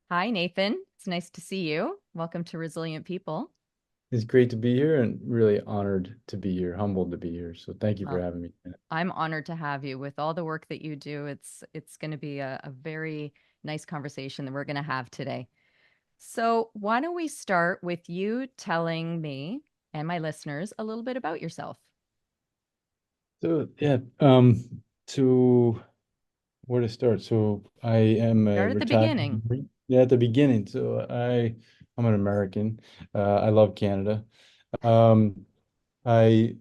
Hi, Nathan. It's nice to see you. Welcome to Resilient People. It's great to be here and really honored to be here, humbled to be here. So thank you for Well, having me. I'm honored to have you. With all the work that you do, it's going to be a very nice conversation that we're going to have today. So, why don't we start with you telling me and my listeners a little bit about yourself? So yeah, so where to start? So I am a Start at the retired beginning. Marine. Yeah, at the beginning. I'm an American. I love Canada. Um, I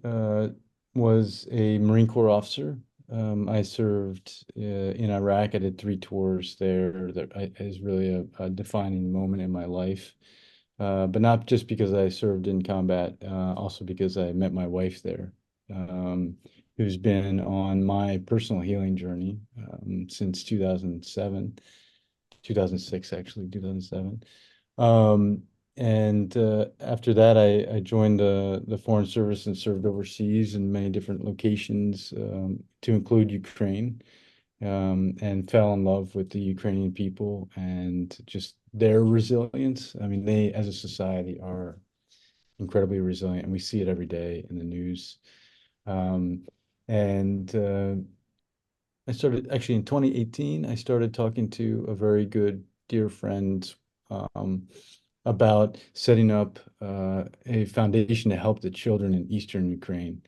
was a Marine Corps officer. I served in Iraq. I did 3 tours there. Is really a defining moment in my life. But not just because I served in combat, also because I met my wife there, who's been on my personal healing journey since 2007, 2006, actually, 2007. Um, and after that, I joined the Foreign Service and served overseas in many different locations, to include Ukraine, and fell in love with the Ukrainian people and just their resilience. I mean, they, as a society, are incredibly resilient, and we see it every day in the news. Um, and I started actually in 2018. I started talking to a very good dear friend um, about setting up a foundation to help the children in Eastern Ukraine.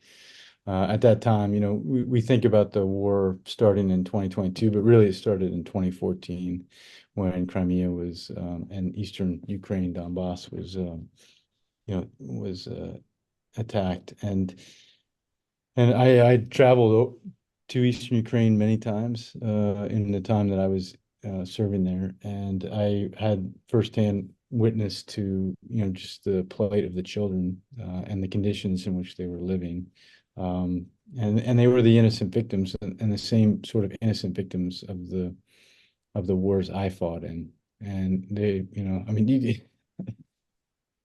At that time, we think about the war starting in 2022, but really it started in 2014 when Crimea was and Eastern Ukraine, Donbass was attacked. And I traveled to Eastern Ukraine many times in the time that I was serving there, and I had firsthand witness to just the plight of the children and the conditions in which they were living, and they were the innocent victims and the same sort of innocent victims of the wars I fought in, and they, I mean,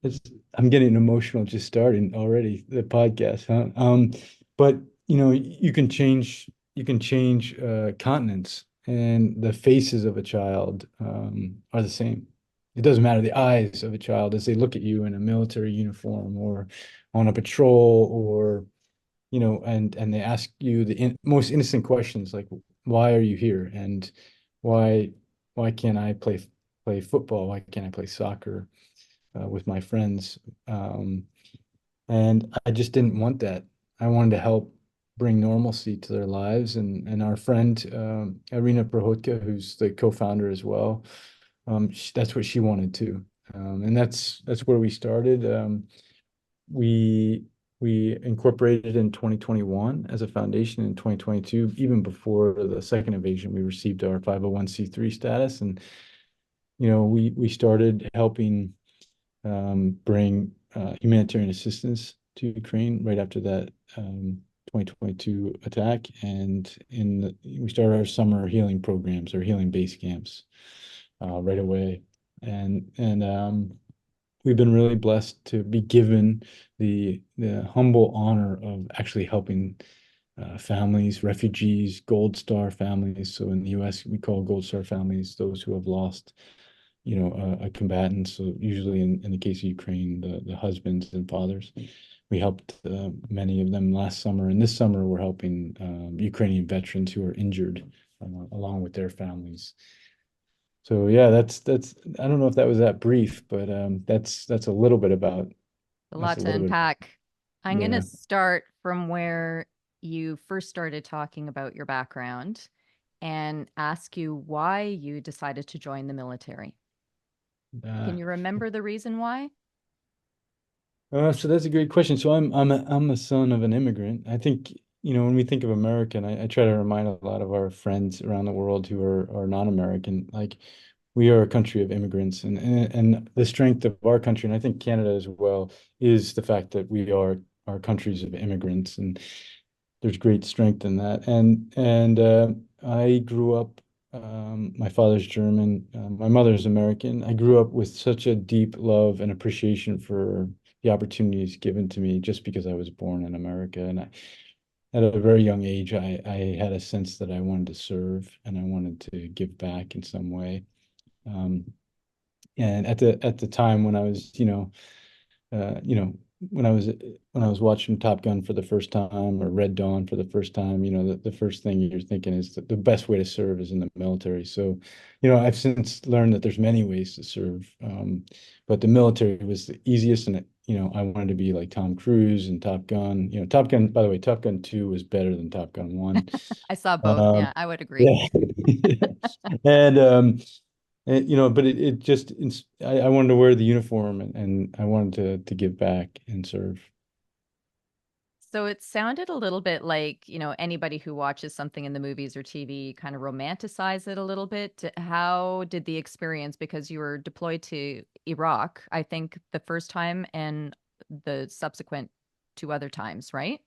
it's, I'm getting emotional just starting already the podcast, huh? But you can change continents, and the faces of a child are the same. It doesn't matter the eyes of a child as they look at you in a military uniform or on a patrol, or and they ask you the most innocent questions like, why are you here? And why why can't I play football? Why can't I play soccer with my friends? And I just didn't want that. I wanted to help bring normalcy to their lives. And our friend, Irina Prohotka, who's the co-founder as well, that's what she wanted too. And that's where we started. We we incorporated in 2021 as a foundation. In 2022, even before the second invasion, we received our 501(c)(3) status, and we started helping bring humanitarian assistance to Ukraine right after that 2022 attack. And we started our summer healing programs or healing base camps right away. And we've been really blessed to be given the humble honor of actually helping families, refugees, Gold Star families. So in the U.S., we call Gold Star families those who have lost a combatant. So usually in the case of Ukraine, the husbands and fathers. We helped many of them last summer, and this summer we're helping Ukrainian veterans who are injured along with their families. So yeah, that's I don't know if that was that brief, but that's a little bit about A that's lot a to little bit. unpack. I'm going to Yeah. start from where you first started talking about your background and ask you why you decided to join the military. Uh, Can you remember the reason why? so that's a great question. So I'm a son of an immigrant. I think, when we think of American, I try to remind a lot of our friends around the world who are non-American, like we are a country of immigrants, and the strength of our country, and I think Canada as well, is the fact that we are countries of immigrants, and there's great strength in that. And I grew up. My father's German, my mother's American. I grew up with such a deep love and appreciation for the opportunities given to me just because I was born in America. And at a very young age, I had a sense that I wanted to serve and I wanted to give back in some way. Um, And at the time when I was, you know, when I was watching Top Gun for the first time or Red Dawn for the first time, the first thing you're thinking is that the best way to serve is in the military. So, I've since learned that there's many ways to serve, but the military was the easiest, and I wanted to be like Tom Cruise and Top Gun. Top Gun. By the way, Top Gun 2 was better than Top Gun 1. I saw both. Um, Yeah, I would agree. yeah, yeah. and but it just I wanted to wear the uniform, and I wanted to give back and serve. So it sounded a little bit like, anybody who watches something in the movies or TV kind of romanticize it a little bit. How did the experience, because you were deployed to Iraq, I think the first time and the subsequent two other times, right?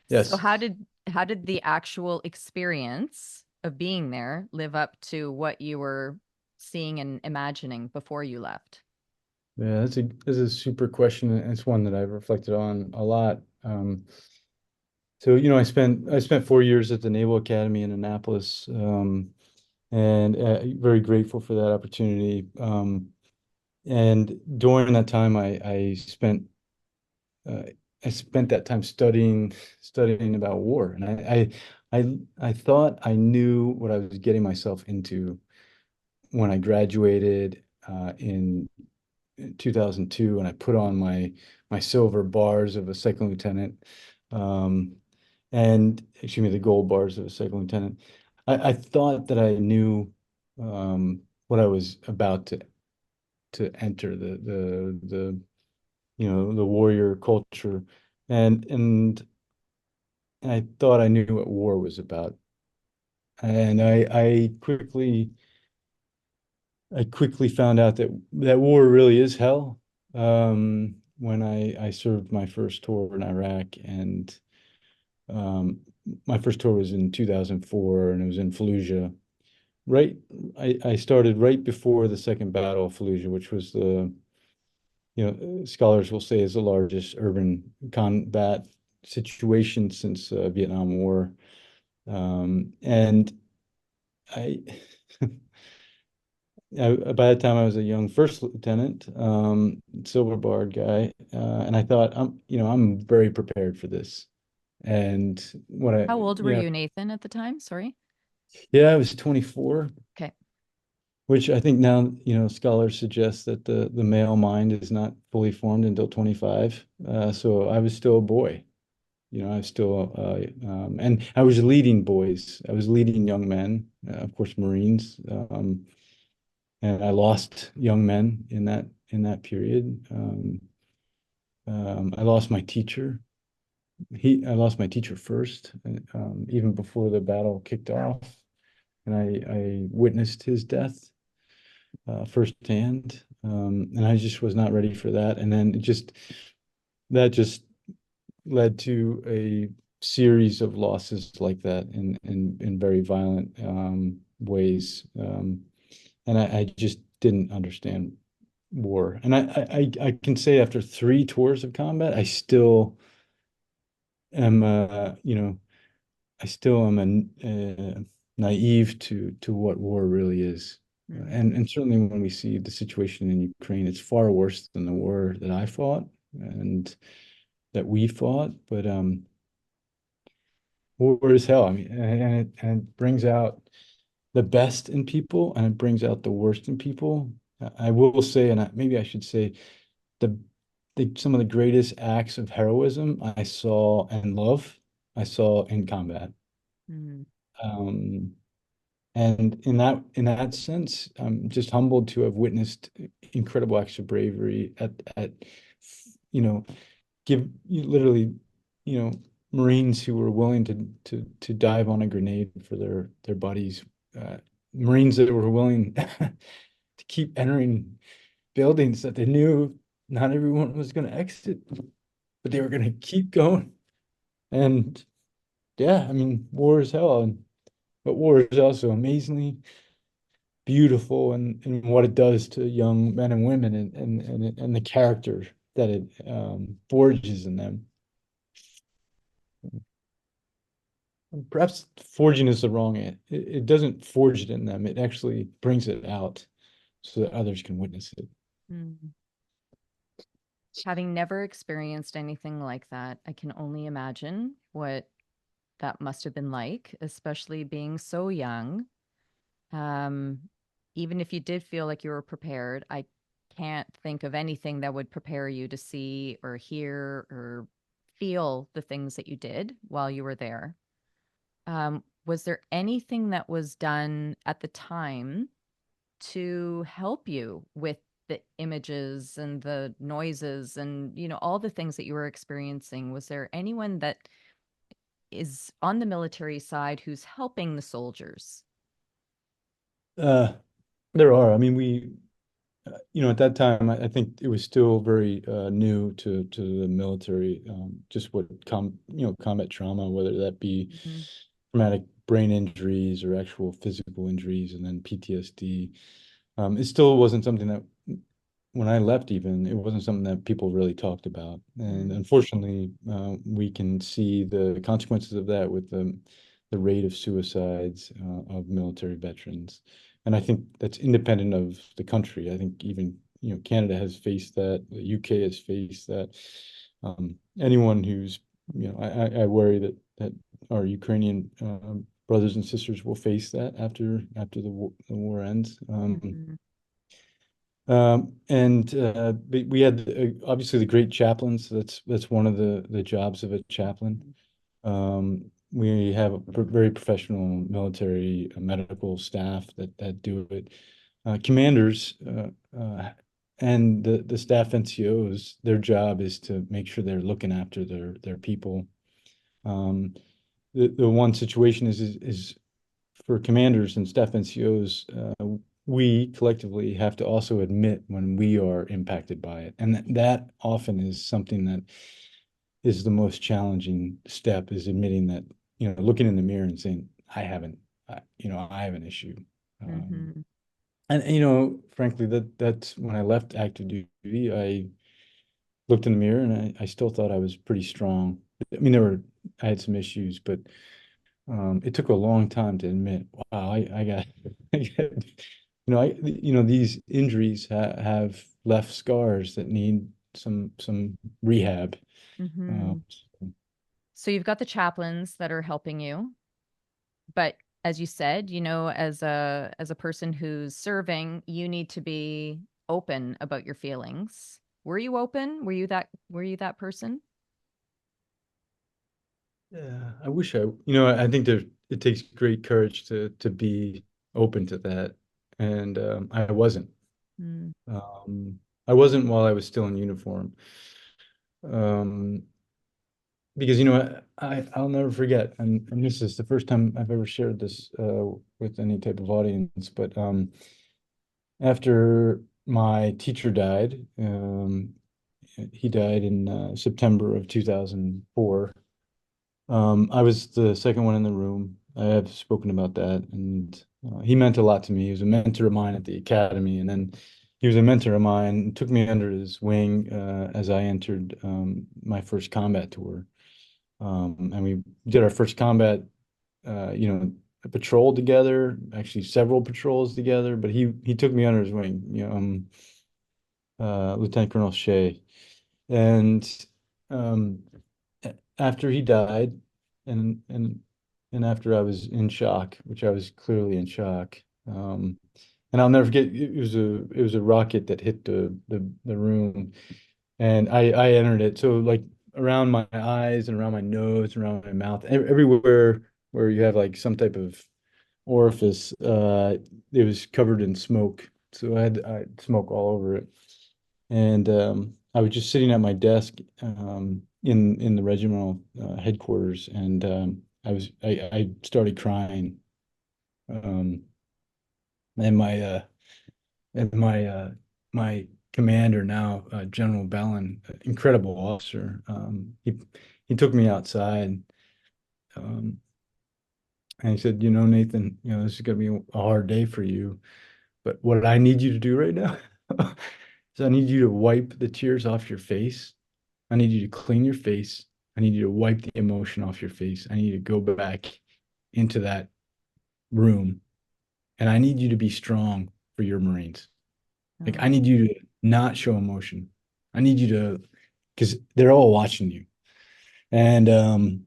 So Yes. how did the actual experience of being there live up to what you were seeing and imagining before you left? Yeah, that's a super question, and it's one that I've reflected on a lot. So I spent 4 years at the Naval Academy in Annapolis, and very grateful for that opportunity. And during that time, uh, I spent that time studying about war, and I thought I knew what I was getting myself into when I graduated in 2002, and I put on my silver bars of a second lieutenant, um, and excuse me, the gold bars of a second lieutenant. I thought that I knew what I was about to enter the warrior culture, and I thought I knew what war was about, and I quickly found out that war really is hell. When I served my first tour in Iraq, and um, my first tour was in 2004, and it was in Fallujah. Right, I started right before the second battle of Fallujah, which was scholars will say is the largest urban combat situation since Vietnam War. And I by the time I was a young first lieutenant, silver barred guy, and I thought I'm very prepared for this. And what I How old were yeah you, Nathan, at the time? Sorry. yeah I was 24, Okay. which I think now scholars suggest that the male mind is not fully formed until 25. So I was still a boy. I was still and I was leading boys. I was leading young men, of course, Marines. And I lost young men in that period. I lost my teacher. I lost my teacher first, even before the battle kicked off, and I witnessed his death firsthand, and I just was not ready for that. And then that just led to a series of losses like that in very violent ways, and I just didn't understand war. And I can say after 3 tours of combat, I still am, I still am naive to what war really is. Mm. And certainly when we see the situation in Ukraine, it's far worse than the war that I fought and that we fought. But war is hell. I mean, and it brings out the best in people, and it brings out the worst in people. I will say, and maybe I should say, the, some of the greatest acts of heroism I saw and love, I saw in combat. Mm. Um, and in that sense, I'm just humbled to have witnessed incredible acts of bravery at you know give you literally you know Marines who were willing to dive on a grenade for their buddies, uh, Marines that were willing to keep entering buildings that they knew not everyone was going to exit, but they were going to keep going. And yeah, I mean, war is hell, but war is also amazingly beautiful and what it does to young men and women, and the character that it forges in them. Perhaps forging is the wrong it doesn't forge it in them, it actually brings it out. so that others can witness it. Mm. Having never experienced anything like that, I can only imagine what that must have been like, especially being so young. Um, Even if you did feel like you were prepared, I can't think of anything that would prepare you to see or hear or feel the things that you did while you were there. Was there anything that was done at the time to help you with the images and the noises and, all the things that you were experiencing? Was there anyone that is on the military side who's helping the soldiers? Uh, there are. I mean, at that time, I think it was still very new to the military. Just what combat trauma, whether that be Mhm. traumatic brain injuries or actual physical injuries, and then PTSD. It still wasn't something that when I left, even, it wasn't something that people really talked about. And Mm. unfortunately, we can see the consequences of that with the rate of suicides of military veterans. And I think that's independent of the country. I think even, Canada has faced that, the UK has faced that. Anyone who's, I worry that our Ukrainian brothers and sisters will face that after the war ends. Mhm. And but we had obviously the great chaplains. That's one of the jobs of a chaplain. We have a very professional military medical staff that do it. Commanders and the staff NCOs, their job is to make sure they're looking after their people. Um, the one situation is for commanders and staff NCOs, we collectively have to also admit when we are impacted by it. And that often is something that is the most challenging step, is admitting that, looking in the mirror and saying, I have an issue. Um, Mhm. and, frankly, that's when I left active duty, I looked in the mirror and I still thought I was pretty strong. I mean, I had some issues, but it took a long time to admit, wow, I got, these injuries have left scars that need some rehab. Mhm. Um, So you've got the chaplains that are helping you, but as you said, as a person who's serving, you need to be open about your feelings. Were you open? Were you that person? yeah, I wish I think it takes great courage to be open to that, and I wasn't. Mm. Um, I wasn't while I was still in uniform. Um, because I'll never forget, and this is the first time I've ever shared this with any type of audience, but after my teacher died, he died in September of 2004. I was the second one in the room. I have spoken about that, and he meant a lot to me. He was a mentor of mine at the academy, and then he was a mentor of mine, took me under his wing as I entered my first combat tour. And we did our first combat, a patrol together, actually several patrols together. But he took me under his wing, Lieutenant Colonel Shea, and um, after he died, and and and after I was in shock, which I was clearly in shock. And I'll never forget. It was a rocket that hit the room, and I entered it. So like around my eyes and around my nose, around my mouth, everywhere where you have like some type of orifice, it was covered in smoke. So I had smoke all over it. And I was just sitting at my desk in the regimental headquarters, and I started crying. Um, and my commander now, General Bellin, incredible officer. He took me outside, um, and he said, Nathan, this is going to be a hard day for you, but what I need you to do right now is I need you to wipe the tears off your face. I need you to clean your face. I need you to wipe the emotion off your face. I need you to go back into that room, and I need you to be strong for your Marines. Like, Oh, I need you to not show emotion. I need you to, because they're all watching you. And oh.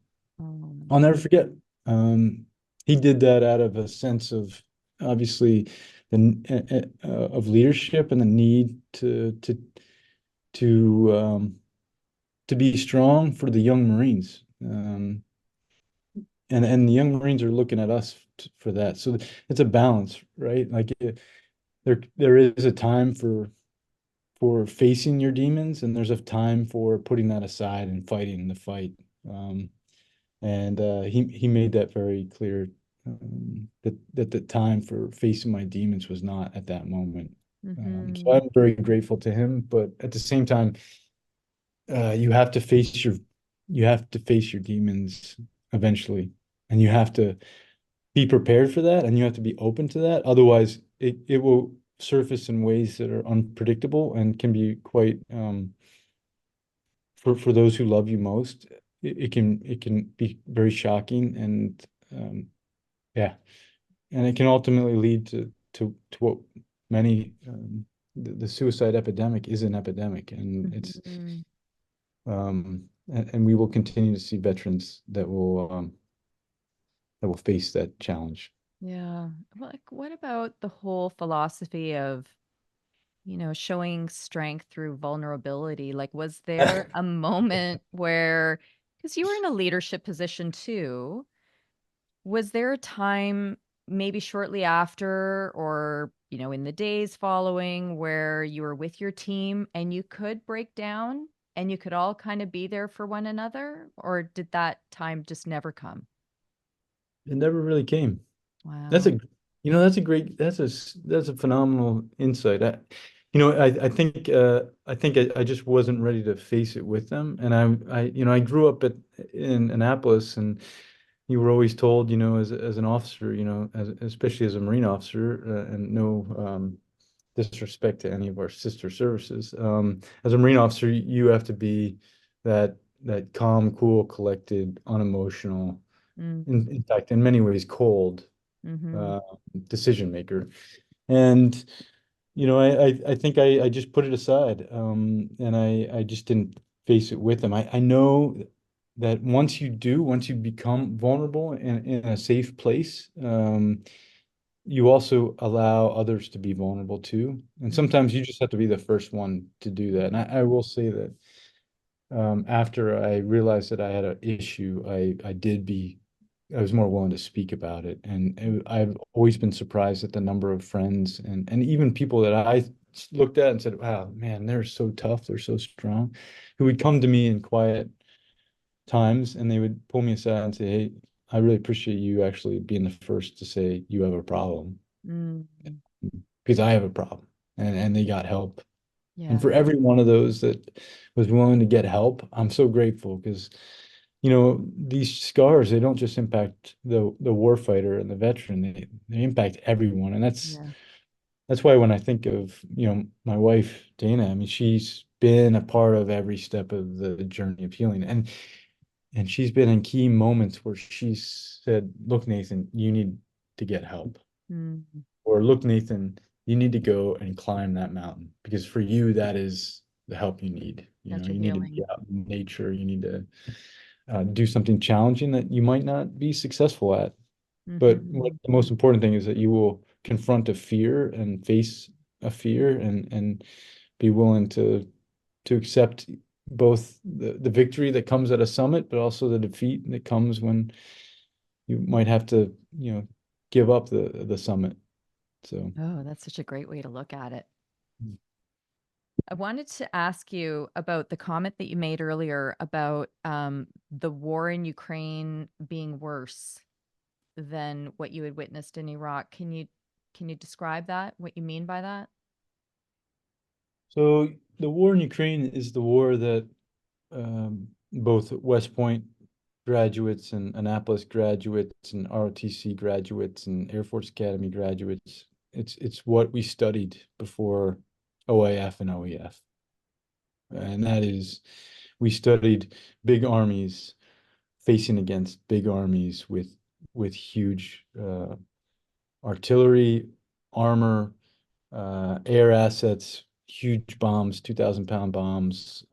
I'll never forget. Um, he did that out of a sense of obviously of leadership and the need to to be strong for the young Marines. And the young Marines are looking at us for that. So it's a balance, right? Like there is a time for facing your demons, and there's a time for putting that aside and fighting the fight. Um, and he made that very clear, that the time for facing my demons was not at that moment. So Mm-hmm. I'm very grateful to him, but at the same time, you have to face your demons eventually, and you have to be prepared for that, and you have to be open to that. Otherwise, it will surface in ways that are unpredictable and can be quite for those who love you most. It can be very shocking, and yeah, and it can ultimately lead to what many the suicide epidemic is an epidemic, and it's Mm-hmm. and we will continue to see veterans that will face that challenge. Yeah. Well, like, what about the whole philosophy of, showing strength through vulnerability? Like, was there a moment where, because you were in a leadership position too, was there a time maybe shortly after or, in the days following where you were with your team and you could break down and you could all kind of be there for one another? Or did that time just never come? It never really came. That's Wow. a, that's a great, that's a phenomenal insight. I think I just wasn't ready to face it with them. And I grew up in Annapolis, and you were always told, as an officer, especially as a Marine officer, and no disrespect to any of our sister services, as a Marine officer, you have to be that that calm, cool, collected, unemotional, in fact, in many ways, cold Mm-hmm. uh, decision maker. And I think I just put it aside, and I just didn't face it with them. I know that once you become vulnerable in a safe place, you also allow others to be vulnerable too. And Mm-hmm. sometimes you just have to be the first one to do that. And I will say that after I realized that I had an issue, I was more willing to speak about it. And I've always been surprised at the number of friends and even people that I looked at and said, wow, man, they're so tough, they're so strong, who would come to me in quiet times, and they would pull me aside and say, hey, I really appreciate you actually being the first to say you have a problem, Mm-hmm. because I have a problem. And they got help. And Yeah. for every one of those that was willing to get help, I'm so grateful, because these scars, they don't just impact the warfighter and the veteran, they impact everyone. And Yeah. that's why when I think of, my wife, Dana, I mean, she's been a part of every step of the journey of healing. And she's been in key moments where she said, look, Nathan, you need to get help. Mm-hmm. Or look, Nathan, you need to go and climb that mountain, because for you, that is the help you need. That's your You need to be healing. out in nature. You need to do something challenging that you might not be successful at. But Mm-hmm. the most important thing is that you will confront a fear and face a fear, and be willing to accept both the victory that comes at a summit, but also the defeat that comes when you might have to, give up the summit. So. Oh, that's such a great way to look at it. I wanted to ask you about the comment that you made earlier about the war in Ukraine being worse than what you had witnessed in Iraq. Can you describe that? What you mean by that? So the war in Ukraine is the war that both West Point graduates and Annapolis graduates and ROTC graduates and Air Force Academy graduates. It's what we studied before OAF and OEF. And that is, we studied big armies facing against big armies with huge artillery, armor, air assets, huge bombs, 2,000-pound bombs.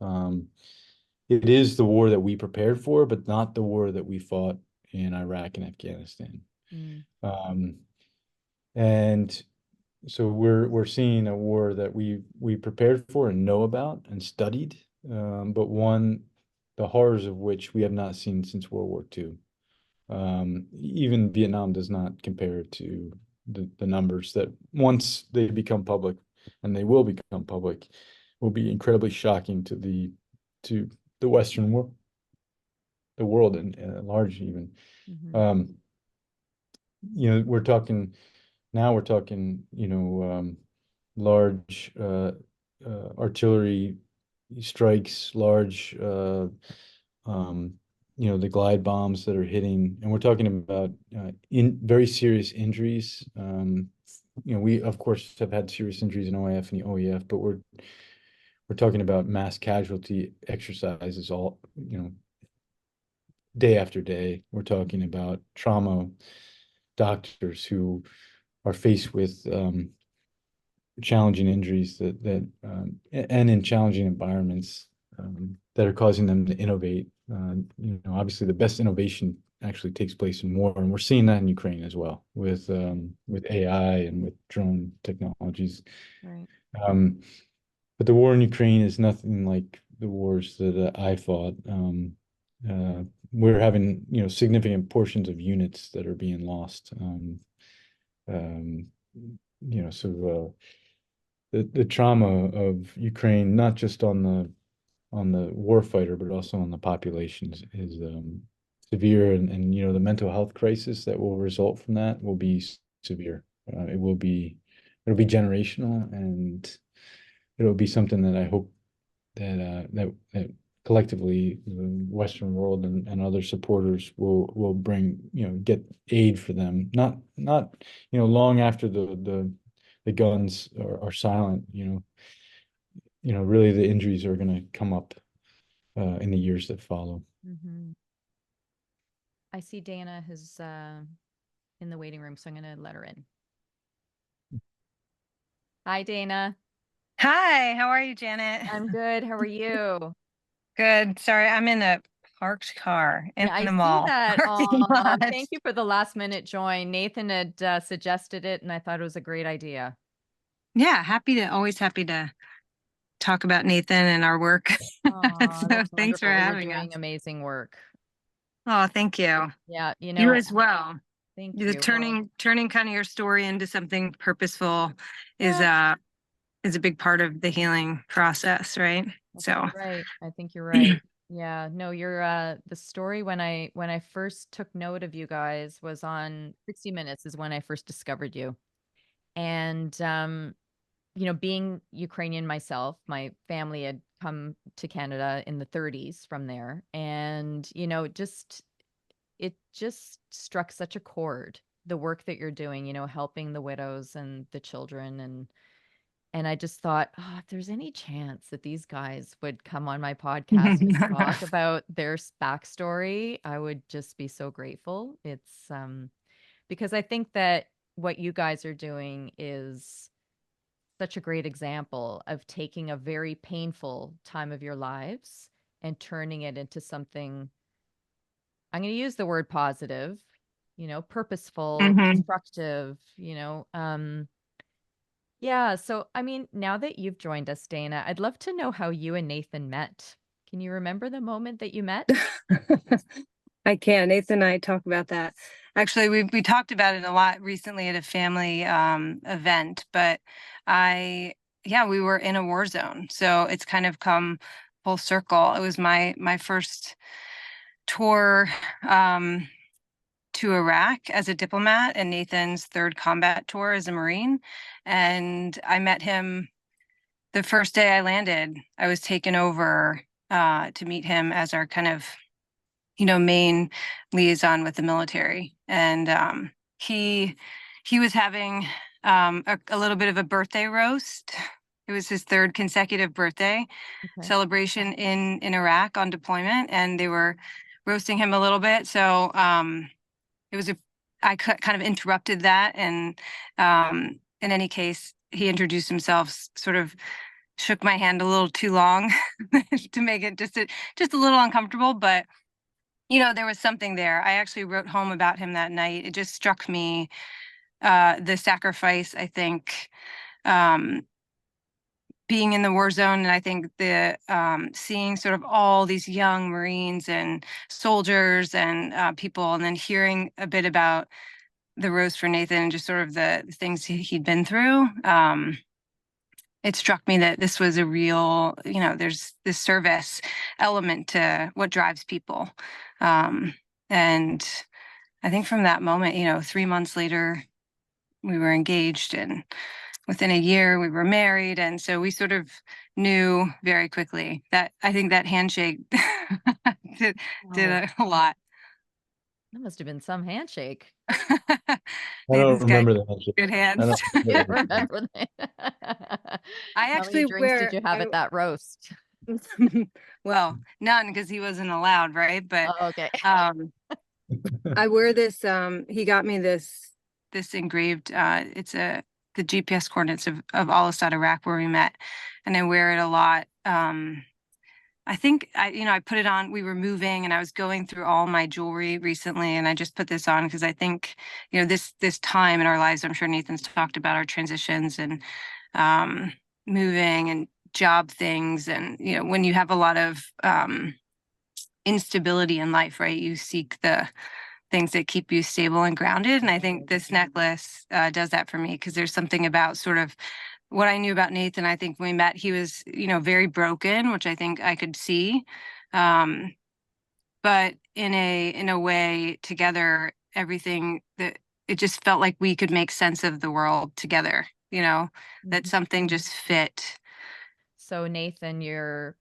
It is the war that we prepared for, but not the war that we fought in Iraq and Afghanistan. Mm, Um, and so we're seeing a war that we prepared for and know about and studied, but one the horrors of which we have not seen since World War II. Even Vietnam does not compare to the numbers that once they become public, and they will become public, will be incredibly shocking to the Western world, the world and large even. mhm, Um, we're talking now. We're talking, large artillery strikes, large um, the glide bombs that are hitting, and we're talking about in very serious injuries. We of course have had serious injuries in OAF and the OEF, but we're talking about mass casualty exercises all, day after day. We're talking about trauma doctors who are faced with challenging injuries and in challenging environments that are causing them to innovate. Obviously, the best innovation actually takes place in war, and we're seeing that in Ukraine as well with AI and with drone technologies. right. Um, but the war in Ukraine is nothing like the wars that I fought. Uh, we're having, significant portions of units that are being lost. Um, so the trauma of Ukraine, not just on the warfighter, but also on the populations, is severe, and the mental health crisis that will result from that will be severe. It'll be generational, and it'll be something that I hope that collectively the Western world and other supporters will bring, get aid for them. Not long after the guns are silent. Really the injuries are going to come up in the years that follow. Mhm. I see Dana is in the waiting room, so I'm going to let her in. Hi, Dana. Hi, how are you, Janet? I'm good. How are you? Good. Sorry, I'm in a parked car in Yeah, I the see mall that. parking Oh, lot. thank you for the last minute join. Nathan had suggested it, and I thought it was a great idea. Yeah, always happy to talk about Nathan and our work. Oh, So that's thanks for wonderful. You're having doing us. amazing work. Oh, thank you. Yeah, You as well. thank The you. Well, turning kind of your story into something purposeful is yeah, is a big part of the healing process, right? I think So you're right. I think you're right. Yeah, no, you're the story when I first took note of you guys was on 60 Minutes is when I first discovered you. And being Ukrainian myself, my family had come to Canada in the 30s from there. And, it just struck such a chord, the work that you're doing, helping the widows and the children. And I just thought, oh, if there's any chance that these guys would come on my podcast and talk about their backstory, I would just be so grateful. It's because I think that what you guys are doing is such a great example of taking a very painful time of your lives and turning it into something. I'm going to use the word positive, purposeful, Mhm. constructive, yeah. So, I mean, now that you've joined us, Dana, I'd love to know how you and Nathan met. Can you remember the moment that you met? I can. Nathan and I talk about that. Actually, we talked about it a lot recently at a family event, but I yeah, we were in a war zone. So it's kind of come full circle. It was my first tour to Iraq as a diplomat and Nathan's third combat tour as a Marine. And I met him the first day I landed. I was taken over to meet him as our kind of main liaison with the military. And he was having a little bit of a birthday roast. It was his third consecutive birthday Okay. celebration in Iraq on deployment, and they were roasting him a little bit. So it was I kind of interrupted that, and in any case, he introduced himself, sort of shook my hand a little too long to make it just a little uncomfortable. But there was something there. I actually wrote home about him that night. It just struck me, the sacrifice, I think, being in the war zone, and I think the seeing sort of all these young Marines and soldiers and people, and then hearing a bit about the Rose for Nathan and just sort of the things he'd been through. It struck me that this was a real, there's this service element to what drives people. And I think from that moment, 3 months later, we were engaged, and within a year we were married. And so we sort of knew very quickly that, I think that handshake did a lot. That must have been some handshake. I don't Nathan's got remember the handshake. good I hands. don't Yeah, remember the handshake. remember that. I How many actually drinks did wear, you have at that roast? well, none, because he wasn't allowed, right? But Oh, okay. I wear this, he got me this engraved, it's the GPS coordinates of Al-Asad, Iraq, where we met, and I wear it a lot. I think I put it on, we were moving, and I was going through all my jewelry recently, and I just put this on because I think, this time in our lives, I'm sure Nathan's talked about our transitions and moving and job things. And, when you have a lot of instability in life, right, you seek the things that keep you stable and grounded. And I think this necklace does that for me, because there's something about sort of what I knew about Nathan. I think when we met, he was, very broken, which I think I could see. But in a way, together, everything that it just felt like we could make sense of the world together, that something just fit. So Nathan, you're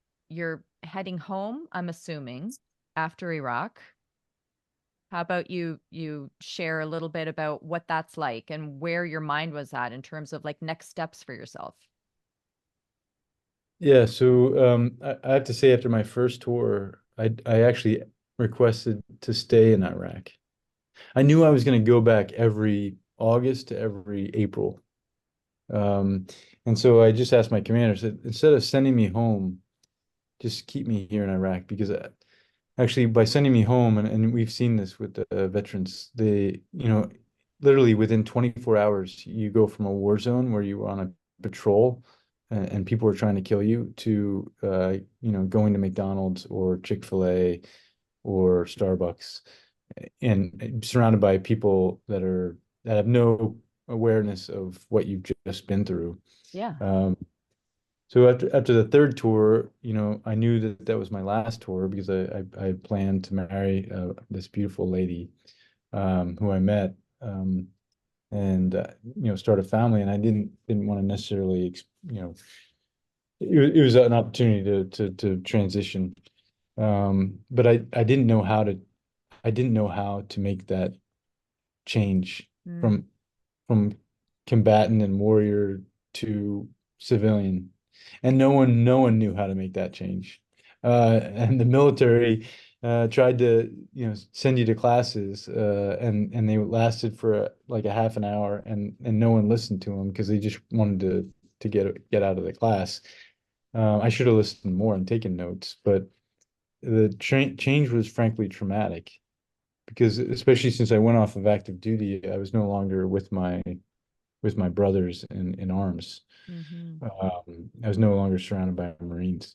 heading home, I'm assuming, after Iraq. How about you share a little bit about what that's like and where your mind was at in terms of like next steps for yourself? Yeah, so I have to say, after my first tour, I actually requested to stay in Iraq. I knew I was going to go back every August to every April. Um, and so I just asked my commander, said, instead of sending me home, just keep me here in Iraq, because actually, by sending me home, and we've seen this with the veterans, literally within 24 hours, you go from a war zone where you were on a patrol and people were trying to kill you to, going to McDonald's or Chick-fil-A or Starbucks, and surrounded by people that have no awareness of what you've just been through. Yeah. So after the third tour, I knew that that was my last tour, because I planned to marry this beautiful lady, who I met, and start a family. And I didn't want to necessarily, it was an opportunity to transition, but I didn't know how to make that change Mm. from combatant and warrior to civilian, and no one knew how to make that change. And the military tried to send you to classes, and they lasted for like a half an hour, and no one listened to them because they just wanted to get out of the class. I should have listened more and taken notes, but the change was frankly traumatic, because especially since I went off of active duty, I was no longer with my brothers in arms. Hmm. I was no longer surrounded by Marines.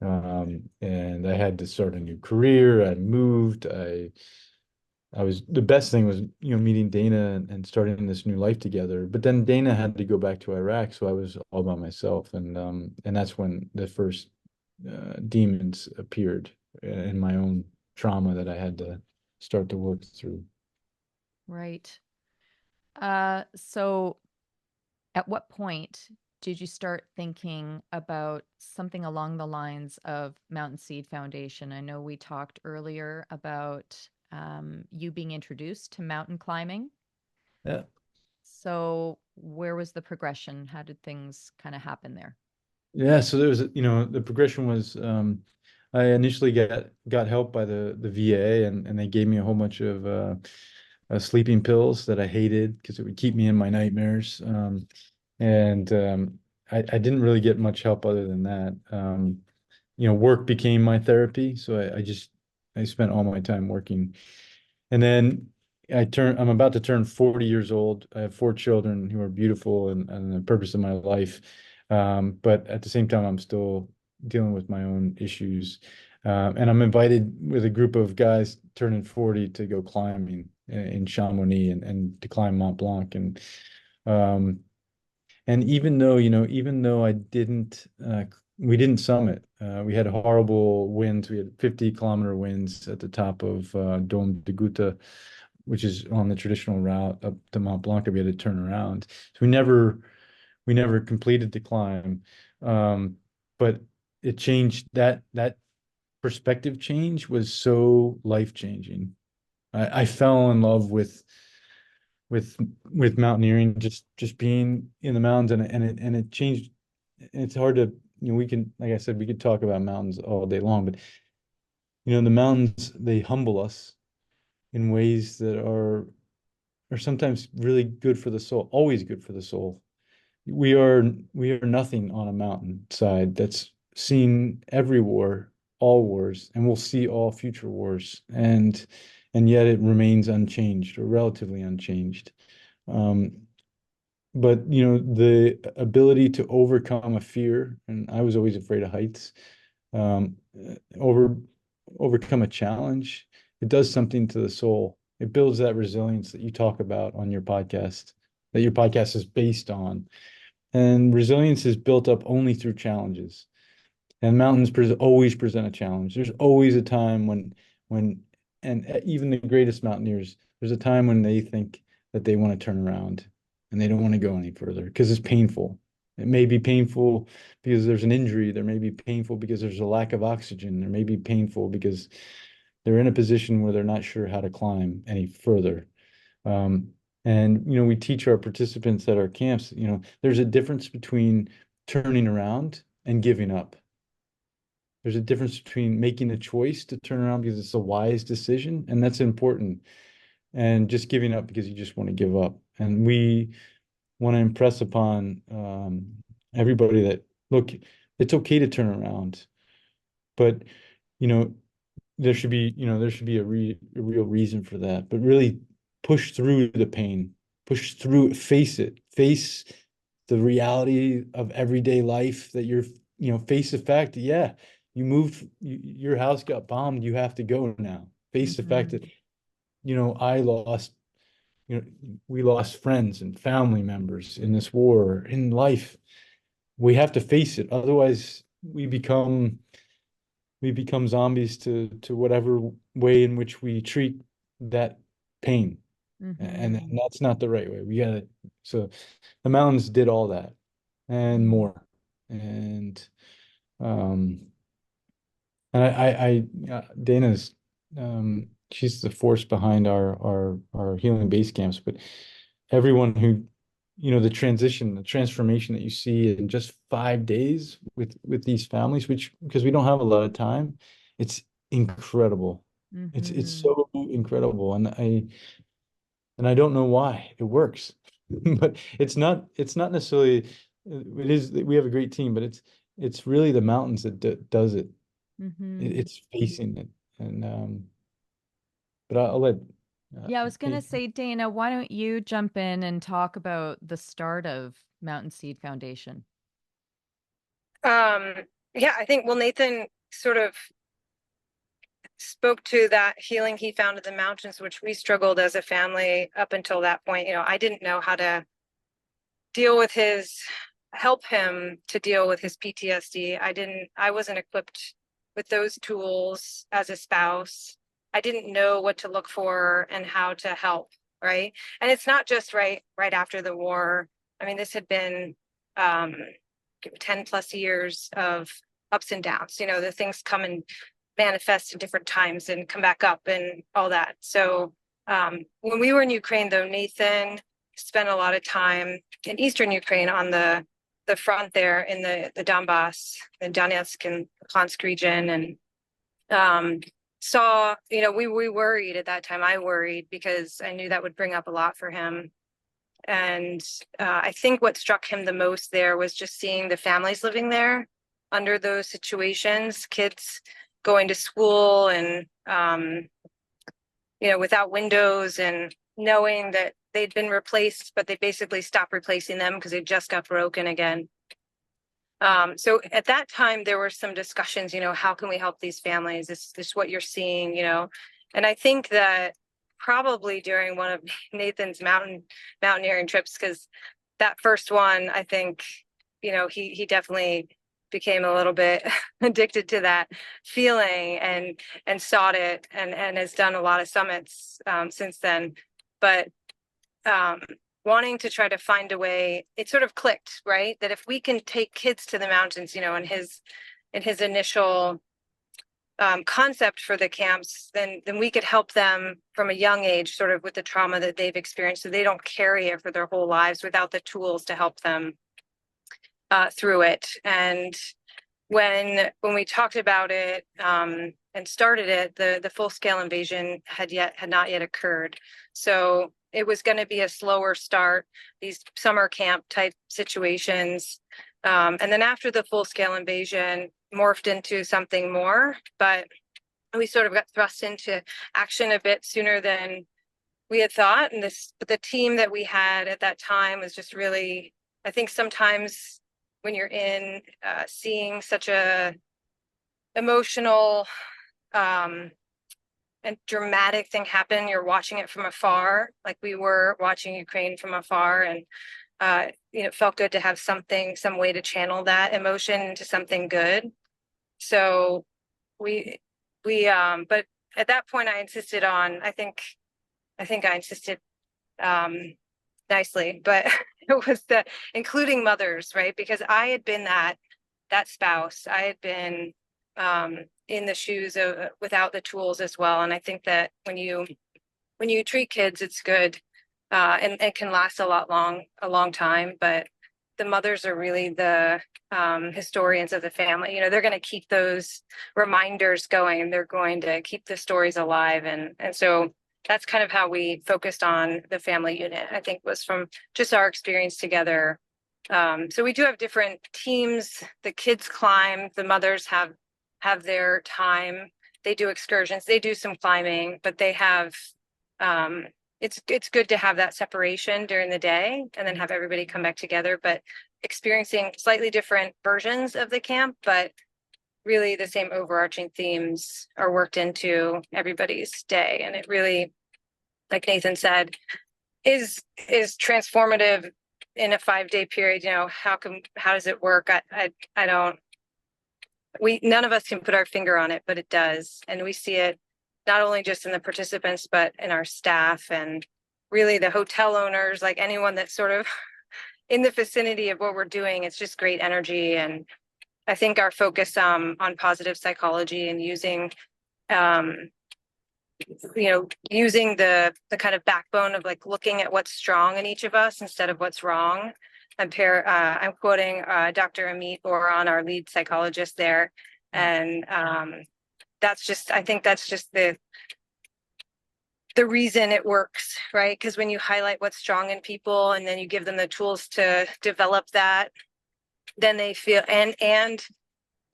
And I had to start a new career. I moved. The best thing was, meeting Dana and starting this new life together. But then Dana had to go back to Iraq, so I was all by myself. And that's when the first demons appeared in my own trauma that I had to start to work through. Right. So at what point did you start thinking about something along the lines of Mountain Seed Foundation? I know we talked earlier about you being introduced to mountain climbing. Yeah. So where was the progression? How did things kind of happen there? Yeah, so there was, the progression was, I initially got help by the VA, and they gave me a whole bunch of sleeping pills that I hated because it would keep me in my nightmares. And I didn't really get much help other than that. Work became my therapy, so I spent all my time working. And then I'm about to turn 40 years old. I have four children who are beautiful and the purpose of my life. But at the same time, I'm still dealing with my own issues. And I'm invited with a group of guys turning 40 to go climbing in Chamonix and to climb Mont Blanc. Um, and even though we didn't summit. We had horrible winds. We had 50-kilometer winds at the top of Dôme de Gouta, which is on the traditional route up to Mont Blanc. We had to turn around. So we never completed the climb. But it changed that perspective change was so life-changing. I fell in love with with mountaineering, just being in the mountains, and it changed. It's hard to, we can, like I said, we could talk about mountains all day long, but the mountains, they humble us in ways that are sometimes really good for the soul, always good for the soul. We are nothing on a mountainside that's seen every war, all wars, and we'll see all future wars, and yet it remains unchanged or relatively unchanged. Um, but the ability to overcome a fear, and I was always afraid of heights, um, over overcome a challenge, it does something to the soul. It builds that resilience that you talk about on your podcast, that your podcast is based on. And resilience is built up only through challenges. And mountains always present a challenge. There's always a time when, and even the greatest mountaineers, there's a time when they think that they want to turn around and they don't want to go any further because it's painful. It may be painful because there's an injury. There may be painful because there's a lack of oxygen. There may be painful because they're in a position where they're not sure how to climb any further. Um, and we teach our participants at our camps, there's a difference between turning around and giving up. There's a difference between making a choice to turn around because it's a wise decision, and that's important, and just giving up because you just want to give up. And we want to impress upon everybody that, look, it's okay to turn around, but you know there should be a real reason for that. But really push through the pain, push through, face the reality of everyday life, that face the fact that, yeah, your house got bombed, you have to go now. Face the fact that, I lost, you know, we lost friends and family members in this war, in life. We have to face it. Otherwise, we become zombies to whatever way in which we treat that pain. And that's not the right way. So the mountains did all that and more. And um and Dana's, she's the force behind our healing base camps. But everyone who, the transformation that you see in just 5 days with these families, which, because we don't have a lot of time, it's incredible. It's so incredible, and I don't know why it works, but it's not necessarily. It is. We have a great team, but it's really the mountains that does it. It's facing it, and but I'll let Yeah, I was going to Kate. say, Dana, why don't you jump in and talk about the start of Mountain Seed Foundation? Yeah, I think, well, Nathan sort of spoke to that healing he found in the mountains, which we struggled as a family up until that point. I didn't know how to help him to deal with his PTSD. I wasn't equipped with those tools as a spouse. I didn't know what to look for and how to help, right? And it's not just right after the war. I mean, this had been 10 plus years of ups and downs. The things come and manifest in different times and come back up and all that. So when we were in Ukraine, though, Nathan spent a lot of time in Eastern Ukraine on the front there in the Donbass, the Donetsk and Luhansk region, and saw, we worried at that time. I worried because I knew that would bring up a lot for him. And I think what struck him the most there was just seeing the families living there under those situations, kids going to school and, without windows, and knowing that they'd been replaced, but they basically stopped replacing them because they just got broken again. So at that time, there were some discussions, how can we help these families? This is what you're seeing, and I think that probably during one of Nathan's mountaineering trips, because that first one, I think, he definitely became a little bit addicted to that feeling and sought it, and has done a lot of summits since then. But wanting to try to find a way, it sort of clicked, right? That if we can take kids to the mountains, in his initial concept for the camps, then we could help them from a young age, sort of with the trauma that they've experienced, so they don't carry it for their whole lives without the tools to help them through it. And when we talked about it and started it, the full scale invasion had not yet occurred. So it was going to be a slower start, these summer camp type situations. And then after the full scale invasion morphed into something more, but we sort of got thrust into action a bit sooner than we had thought. But the team that we had at that time was just really, I think sometimes when you're seeing such a emotional and dramatic thing happen, you're watching it from afar, like we were watching Ukraine from afar, and it felt good to have some way to channel that emotion into something good. So we but at that point I insisted on, I think I insisted nicely, but it was including mothers, right? Because I had been that spouse. I had been in the shoes of without the tools as well. And I think that when you treat kids, it's good, and it can last a long time. But the mothers are really the historians of the family. They're going to keep those reminders going. They're going to keep the stories alive, and so that's kind of how we focused on the family unit, I think, was from just our experience together. So we do have different teams. The kids climb, the mothers have their time. They do excursions, they do some climbing, but they have, it's good to have that separation during the day and then have everybody come back together, but experiencing slightly different versions of the camp, but really the same overarching themes are worked into everybody's day. And it really, like Nathan said, is transformative in a 5-day period. How does it work? I don't, none of us can put our finger on it, but it does. And we see it not only just in the participants, but in our staff, and really the hotel owners, like anyone that's sort of in the vicinity of what we're doing. It's just great energy. And I think our focus on positive psychology and using using the kind of backbone of like looking at what's strong in each of us instead of what's wrong. I'm quoting Dr. Amit Boran, our lead psychologist there. And I think that's just the reason it works, right? Because when you highlight what's strong in people and then you give them the tools to develop that, then they feel, and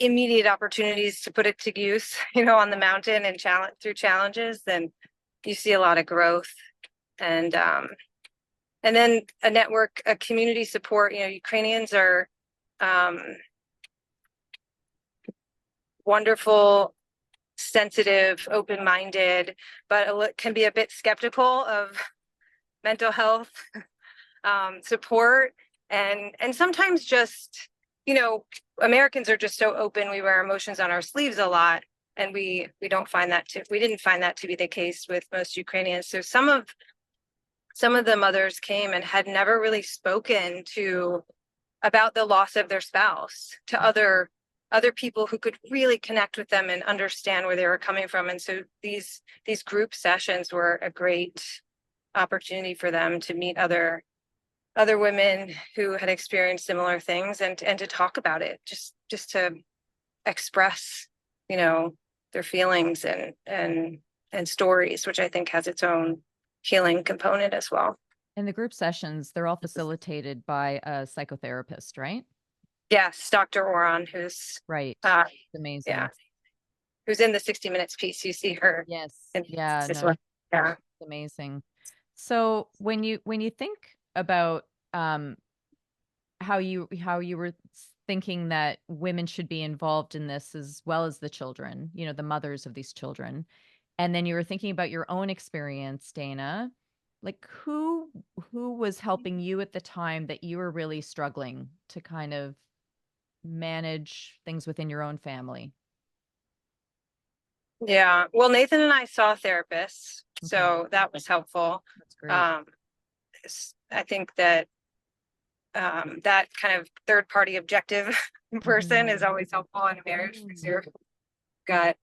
immediate opportunities to put it to use, on the mountain and through challenges, then you see a lot of growth. And then a network, a community support. Ukrainians are wonderful, sensitive, open-minded, but can be a bit skeptical of mental health support, and sometimes just, Americans are just so open. We wear emotions on our sleeves a lot, and we didn't find that to be the case with most Ukrainians. So some of the mothers came and had never really spoken about the loss of their spouse to other people who could really connect with them and understand where they were coming from. And so these group sessions were a great opportunity for them to meet other women who had experienced similar things, and to talk about it, just to express, their feelings and stories, which I think has its own healing component as well. And the group sessions, they're all facilitated by a psychotherapist, right? Yes, Dr. Oron, who's Right. uh Amazing. yeah, who's in the 60 Minutes piece. You see her. Yes. In Yeah, this no, one. Yeah. amazing. So when you think about how you were thinking that women should be involved in this as well as the children, you know, the mothers of these children, and then you were thinking about your own experience, Dana, like who was helping you at the time that you were really struggling to kind of manage things within your own family? Yeah. Well, Nathan and I saw therapists, Okay, so that was helpful. that's great. Um, I think that that kind of third party objective person is always helpful in a marriage because you've got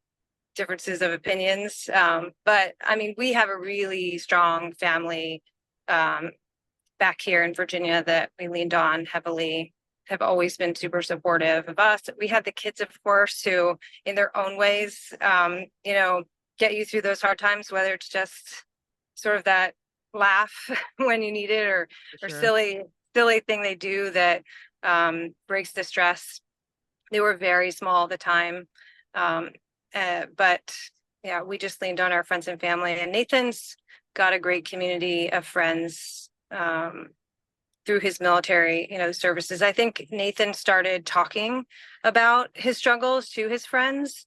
differences of opinions. But I mean, we have a really strong family back here in Virginia that we leaned on heavily, have always been super supportive of us. We had the kids, of course, who in their own ways, you know, get you through those hard times, whether it's just sort of that laugh when you need it or For sure. silly thing they do that breaks the stress. They were very small at the time. But yeah, we just leaned on our friends and family, and Nathan's got a great community of friends through his military, you know, services. I think Nathan started talking about his struggles to his friends,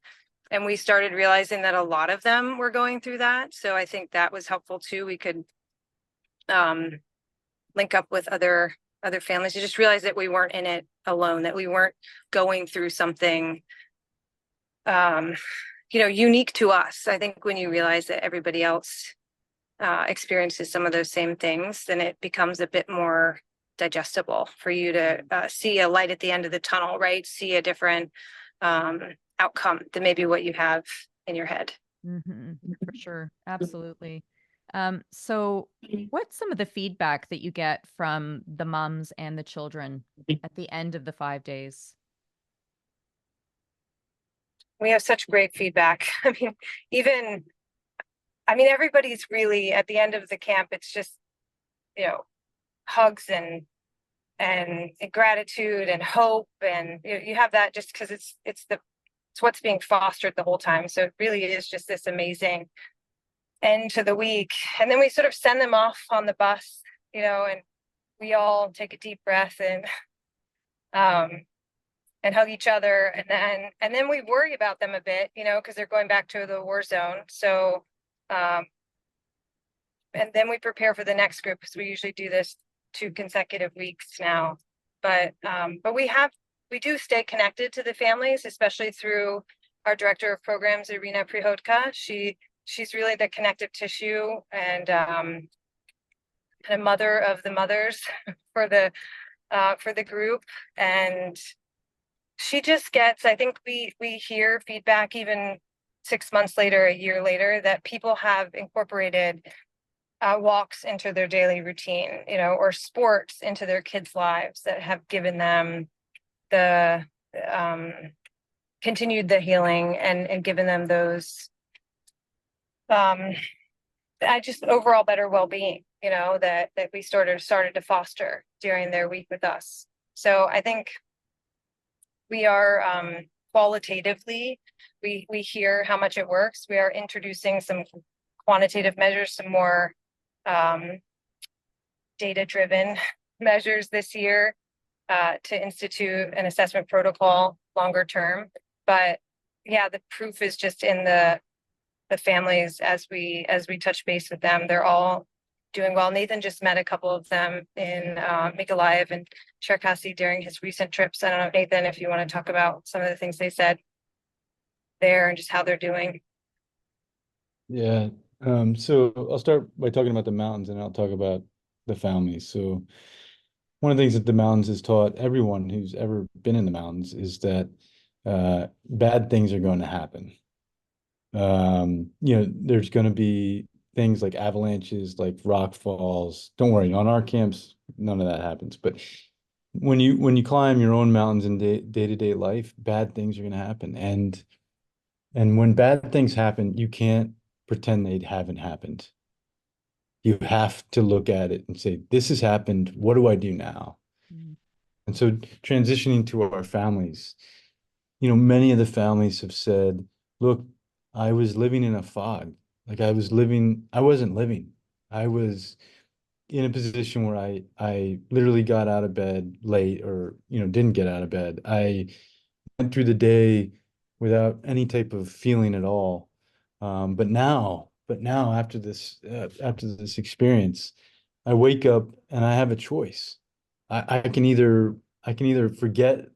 and we started realizing that a lot of them were going through that. So I think that was helpful too. We could link up with other families to just realize that we weren't in it alone, that we weren't going through something you know, unique to us. I think when you realize that everybody else experiences some of those same things, then it becomes a bit more digestible for you to see a light at the end of the tunnel, right? See a different outcome than maybe what you have in your head. For sure. Absolutely. So what's some of the feedback that you get from the moms and the children at the end of the 5 days? We have such great feedback. I mean, even, I mean, everybody's really at the end of the camp, it's just, you know, hugs and gratitude and hope, and you have that just because it's what's being fostered the whole time. So it really is just this amazing end to the week. And then we sort of send them off on the bus, you know, and we all take a deep breath and hug each other, and then we worry about them a bit, you know, because they're going back to the war zone. So and then we prepare for the next group, because we usually do this 2 consecutive weeks now. But we do stay connected to the families, especially through our director of programs, Irina Prihodka. She's really the connective tissue and kind of mother of the mothers for the group. And she just gets, I think we hear feedback even 6 months later, a year later, that people have incorporated walks into their daily routine, you know, or sports into their kids' lives that have given them the continued the healing and given them those I just overall better well-being, you know, that we started to foster during their week with us. So I think we are qualitatively, we hear how much it works. We are introducing some quantitative measures, some more data-driven measures this year to institute an assessment protocol longer term. But yeah, the proof is just in the families as we touch base with them. They're all doing well. Nathan just met a couple of them in Mykolaiv and Cherkasy during his recent trips. I don't know, Nathan, if you want to talk about some of the things they said there and just how they're doing. Yeah. So I'll start by talking about the mountains and I'll talk about the families. So one of the things that the mountains has taught everyone who's ever been in the mountains is that bad things are going to happen. You know, there's going to be things like avalanches, like rock falls. Don't worry, on our camps, none of that happens. But when you climb your own mountains in day-to-day life, bad things are going to happen. And when bad things happen, you can't pretend they haven't happened. you have to look at it and say, this has happened. What do I do now? Mm. And so transitioning to our families, many of the families have said, look, I was living in a fog. Like I wasn't living. I was in a position where I literally got out of bed late or, didn't get out of bed. I went through the day without any type of feeling at all. But now after this experience, I wake up and I have a choice. I can either forget,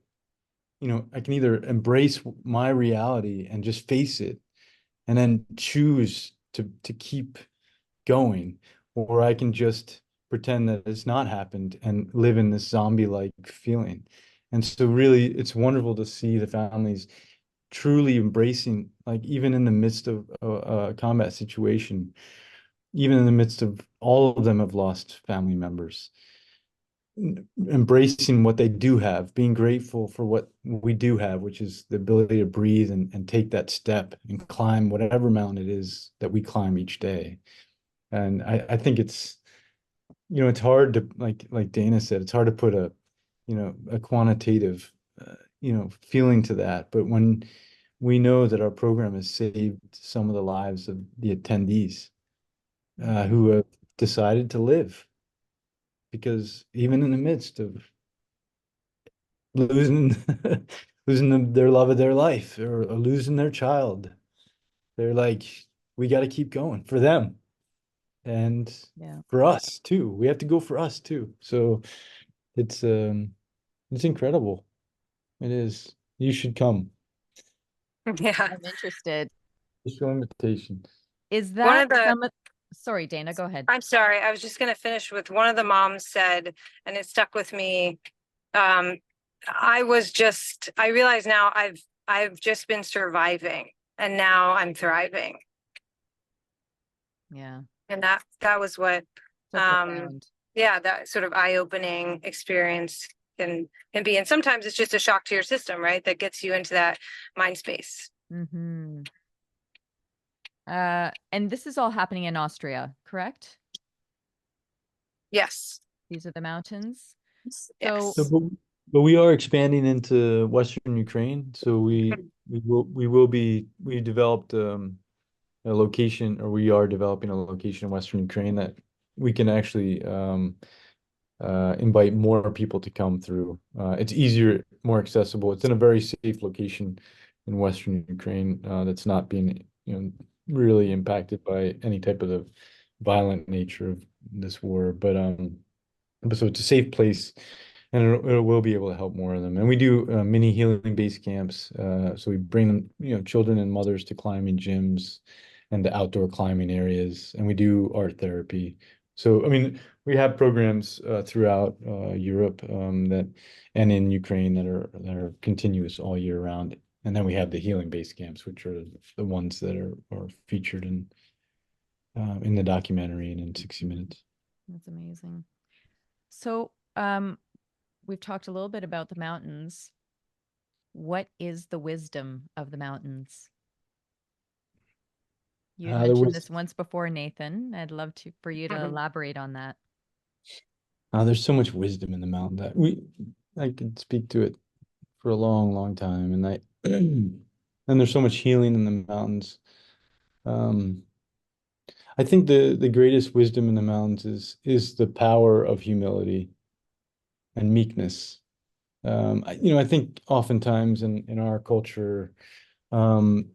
I can either embrace my reality and just face it and then choose to keep going, or I can just pretend that it's not happened and live in this zombie-like feeling. And so really it's wonderful to see the families truly embracing, like even in the midst of a combat situation, even in the midst of all of them have lost family members, embracing what they do have, being grateful for what we do have, which is the ability to breathe and take that step and climb whatever mountain it is that we climb each day. And I think it's hard to, like Dana said, it's hard to put a quantitative, feeling to that. But when we know that our program has saved some of the lives of the attendees who have decided to live, because even in the midst of losing losing their love of their life, or losing their child, they're like, we got to keep going for them. And Yeah. for us too, we have to go for us too. So it's incredible. It is. You should come. Yeah. I'm interested. Special invitation. Is One that of the, some of, sorry, Dana, go ahead. I'm sorry, I was just going to finish with one of the moms said, and it stuck with me. Um, I realize now I've just been surviving and now I'm thriving. Yeah. And that was what, So profound. yeah, that sort of eye-opening experience can be. And sometimes it's just a shock to your system, right? That gets you into that mind space. Mm-hmm. And this is all happening in Austria, correct? Yes. These are the mountains. So Yes. So, but we are expanding into Western Ukraine. So we developed a location, or we are developing a location in Western Ukraine that we can actually invite more people to come through. It's easier, more accessible. It's in a very safe location in Western Ukraine that's not being, really impacted by any type of the violent nature of this war. But so it's a safe place, and it will be able to help more of them. And we do mini healing base camps. So we bring them, children and mothers to climbing gyms and to outdoor climbing areas, and we do art therapy. So I mean, we have programs throughout Europe that and in Ukraine that are continuous all year round. And then we have the healing base camps, which are the ones that are featured in the documentary and in 60 Minutes. that's amazing. So, we've talked a little bit about the mountains. What is the wisdom of the mountains? You had There mentioned was this once before, Nathan. I'd love for you to elaborate on that. there's so much wisdom in the mountain that I could speak to it for a long, long time, and and there's so much healing in the mountains. Um, I think the greatest wisdom in the mountains is the power of humility and meekness. I think oftentimes in our culture, um,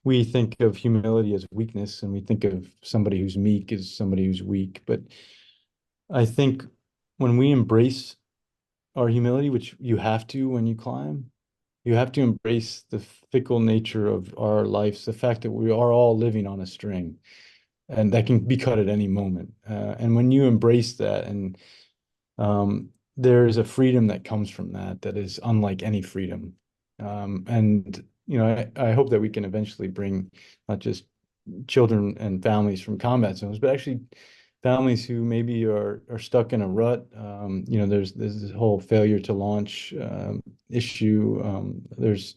we think of humility as weakness, and we think of somebody who's meek as somebody who's weak. But I think when we embrace our humility, which you have to when you climb, you have to embrace the fickle nature of our lives, the fact that we are all living on a string and that can be cut at any moment. And when you embrace that, and there's a freedom that comes from that is unlike any freedom. And I hope that we can eventually bring not just children and families from combat zones, but actually families who maybe are stuck in a rut. There's this whole failure to launch issue. There's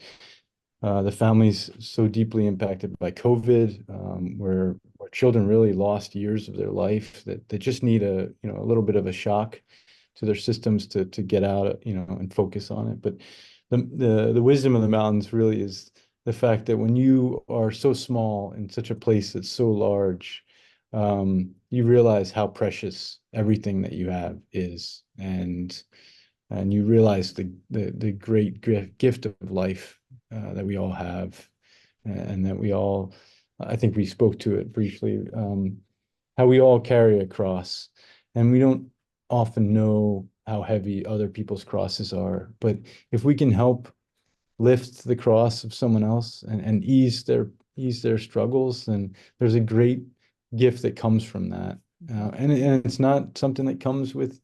the families so deeply impacted by COVID, where children really lost years of their life that just need a little bit of a shock to their systems to get out, and focus on it. But the wisdom of the mountains really is the fact that when you are so small in such a place that's so large, you realize how precious everything that you have is, and you realize the great gift of life that we all have, and that we all, I think we spoke to it briefly, how we all carry a cross, and we don't often know how heavy other people's crosses are. But if we can help lift the cross of someone else and ease their struggles, then there's a great gift that comes from that. And it's not something that comes with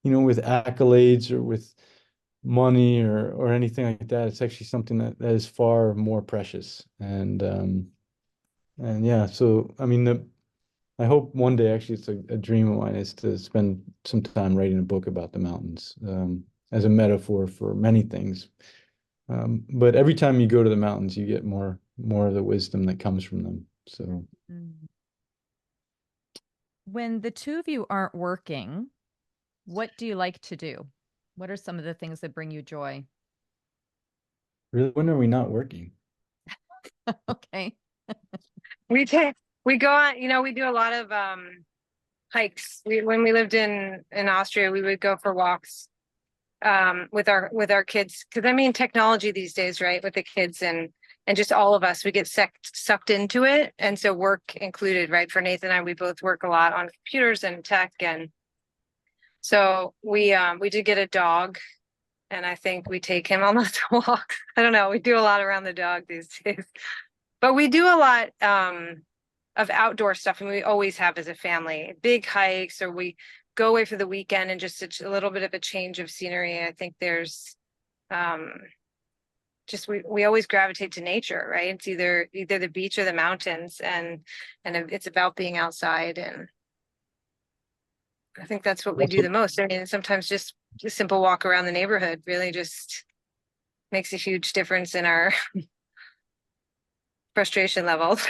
accolades or with money or anything like that. It's actually something that is far more precious. And yeah, so I mean, I hope one day, actually, it's a dream of mine, is to spend some time writing a book about the mountains, as a metaphor for many things. But every time you go to the mountains, you get more of the wisdom that comes from them. So Mm. When the two of you aren't working, what do you like to do? What are some of the things that bring you joy? really, when are we not working? Okay. We take we go on, we do a lot of hikes. When we lived in Austria, we would go for walks with our kids, because I mean, technology these days, right, with the kids and just all of us, we get sucked into it, and so work included, right? For Nathan and I, we both work a lot on computers and tech, and so we did get a dog, and I think we take him on those walks. I don't know, we do a lot around the dog these days, but we do a lot of outdoor stuff, and we always have as a family, big hikes, or we go away for the weekend and just a little bit of a change of scenery. I think there's just we always gravitate to nature, right? It's either the beach or the mountains, and it's about being outside, and I think that's what we do the most. I mean, sometimes just a simple walk around the neighborhood really just makes a huge difference in our frustration levels.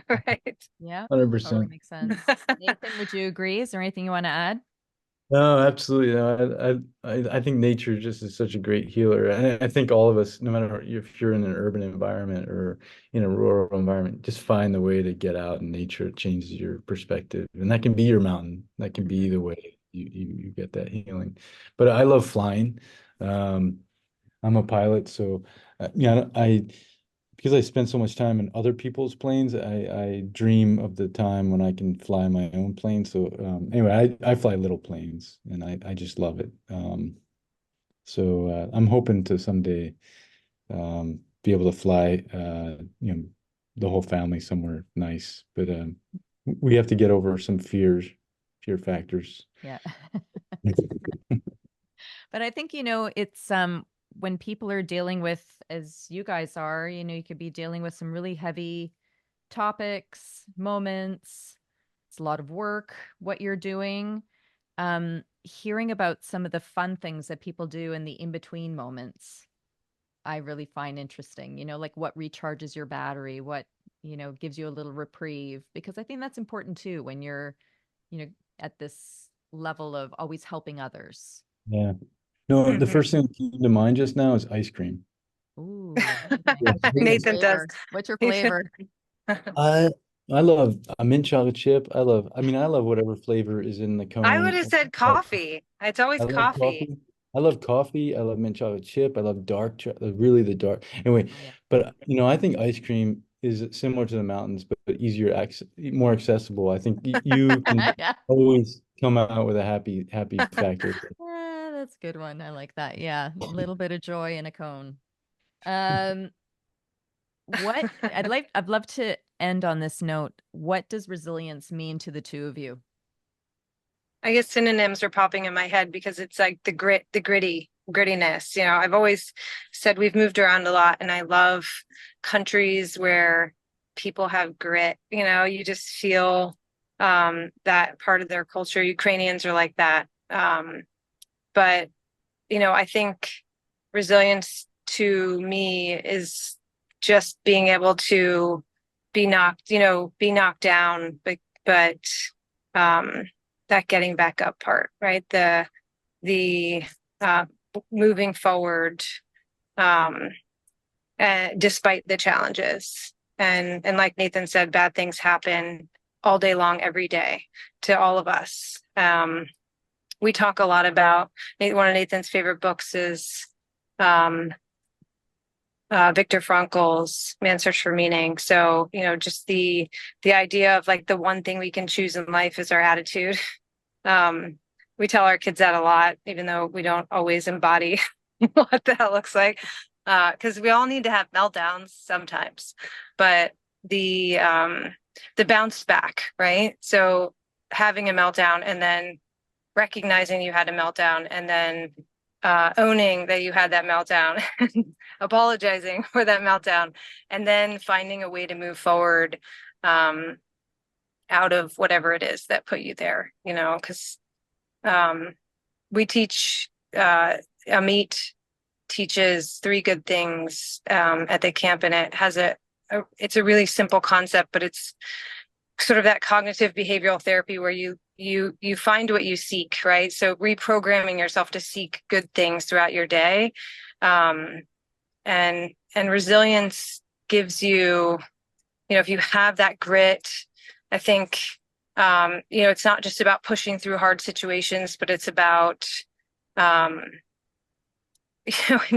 Right. Yeah, totally 100%. makes sense. Nathan, would you agree? Is there anything you want to add? No, absolutely. No, I think nature just is such a great healer. And I think all of us, no matter if you're in an urban environment or in a rural environment, just find the way to get out in nature. It changes your perspective. And that can be your mountain. That can be the way you get that healing. But I love flying. Um, I'm a pilot, so yeah, because I spend so much time in other people's planes, I dream of the time when I can fly my own plane. So anyway, I fly little planes, and I just love it. So I'm hoping to someday be able to fly, the whole family somewhere nice. But we have to get over some fear factors. Yeah. But I think, it's when people are dealing with, as you guys are, you could be dealing with some really heavy topics, moments. It's a lot of work, what you're doing. Hearing about some of the fun things that people do in the in-between moments, I really find interesting, like what recharges your battery, what, gives you a little reprieve, because I think that's important too when you're, you know, at this level of always helping others. Yeah. No, the Mhm. first thing that came to mind just now is ice cream. Ooh, okay. What's your Nathan does. flavor? What's your Nathan. flavor? I I love a mint chocolate chip. I love whatever flavor is in the I would cone. have said coffee. It's always I love coffee. coffee. I love coffee. I love mint chocolate chip. I love dark chocolate, really the dark. Anyway, Oh, yeah. but I think ice cream is similar to the mountains, but easier, more accessible. I think you can Yeah. always come out with a happy factor. That's a good one. I like that. Yeah. A little bit of joy in a cone. Um, what I'd love to end on this note. What does resilience mean to the two of you? I guess synonyms are popping in my head because it's like the grittiness. I've always said we've moved around a lot, and I love countries where people have grit. You just feel that part of their culture. Ukrainians are like that. But I think resilience to me is just being able to be knocked down, but that getting back up part, right? The moving forward, despite the challenges. And like Nathan said, bad things happen all day long, every day to all of us. We talk a lot about, one of Nathan's favorite books is Viktor Frankl's Man's Search for Meaning. So, just the idea of like the one thing we can choose in life is our attitude. We tell our kids that a lot, even though we don't always embody what that looks like, because we all need to have meltdowns sometimes. But the bounce back, right? So having a meltdown and then recognizing you had a meltdown and then owning that you had that meltdown, apologizing for that meltdown, and then finding a way to move forward out of whatever it is that put you there, because we teach, Amit teaches 3 good things at the camp, and it has it's a really simple concept, but it's sort of that cognitive behavioral therapy where you find what you seek, right? So reprogramming yourself to seek good things throughout your day. And resilience gives you, if you have that grit, I think, it's not just about pushing through hard situations, but it's about, and